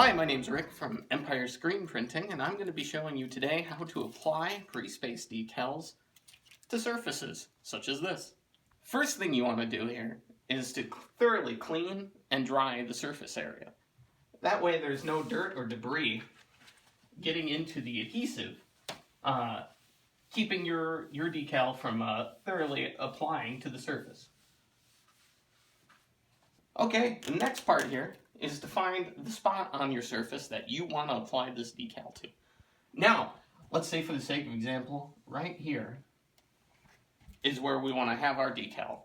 Hi, my name's Rick from Empire Screen Printing, and I'm going to be showing you today how to apply pre-space decals to surfaces, such as this. First thing you want to do here is to thoroughly clean and dry the surface area. That way there's no dirt or debris getting into the adhesive, keeping your decal from thoroughly applying to the surface. Okay, the next part here is to find the spot on your surface that you want to apply this decal to. Now, let's say for the sake of example, right here is where we want to have our decal.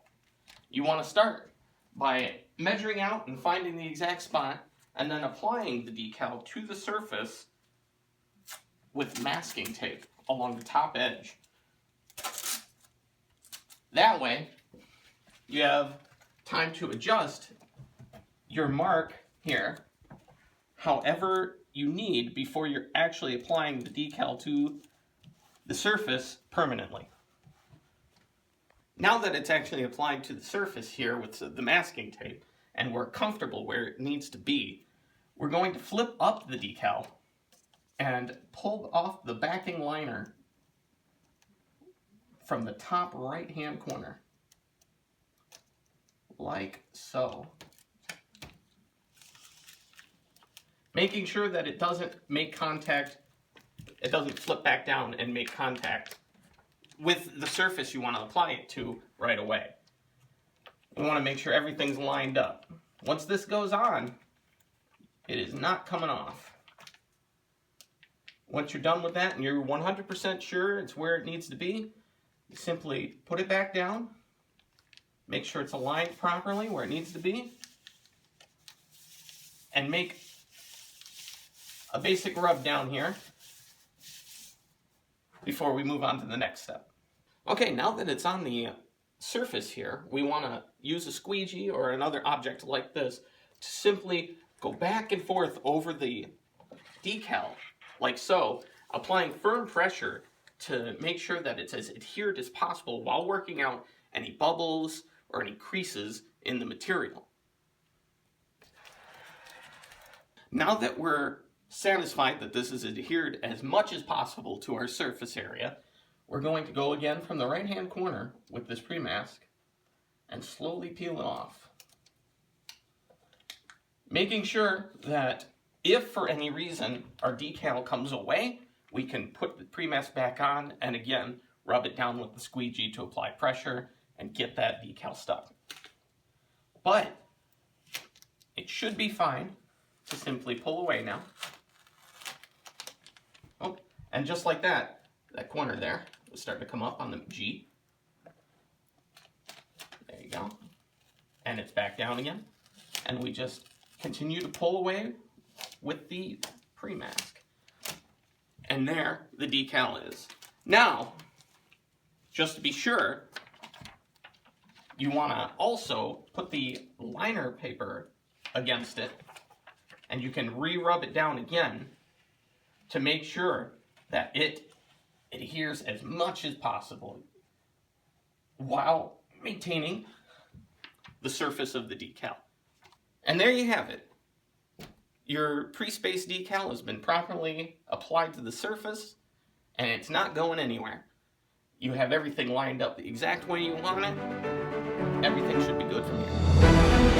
You want to start by measuring out and finding the exact spot and then applying the decal to the surface with masking tape along the top edge. That way, you have time to adjust your mark here however you need before you're actually applying the decal to the surface permanently. Now that it's actually applied to the surface here with the masking tape and we're comfortable where it needs to be, we're going to flip up the decal and pull off the backing liner from the top right hand corner, like so. Making sure that it doesn't make contact, it doesn't flip back down and make contact with the surface you want to apply it to right away. We want to make sure everything's lined up. Once this goes on, it is not coming off. Once you're done with that and you're 100% sure it's where it needs to be, you simply put it back down, make sure it's aligned properly where it needs to be, and make a basic rub down here before we move on to the next step. Okay, now that it's on the surface here, we want to use a squeegee or another object like this to simply go back and forth over the decal, like so, applying firm pressure to make sure that it's as adhered as possible while working out any bubbles or any creases in the material. Now that we're satisfied that this is adhered as much as possible to our surface area, we're going to go again from the right hand corner with this pre-mask and slowly peel it off. Making sure that if for any reason our decal comes away, we can put the pre-mask back on and again rub it down with the squeegee to apply pressure and get that decal stuck. But it should be fine to simply pull away now. Oh, and just like that, that corner there is starting to come up on the G. There you go. And it's back down again. And we just continue to pull away with the pre-mask. And there the decal is. Now, just to be sure, you want to also put the liner paper against it, and you can re-rub it down again to make sure that it adheres as much as possible while maintaining the surface of the decal. And there you have it. Your pre-space decal has been properly applied to the surface and it's not going anywhere. You have everything lined up the exact way you want it. Everything should be good from here.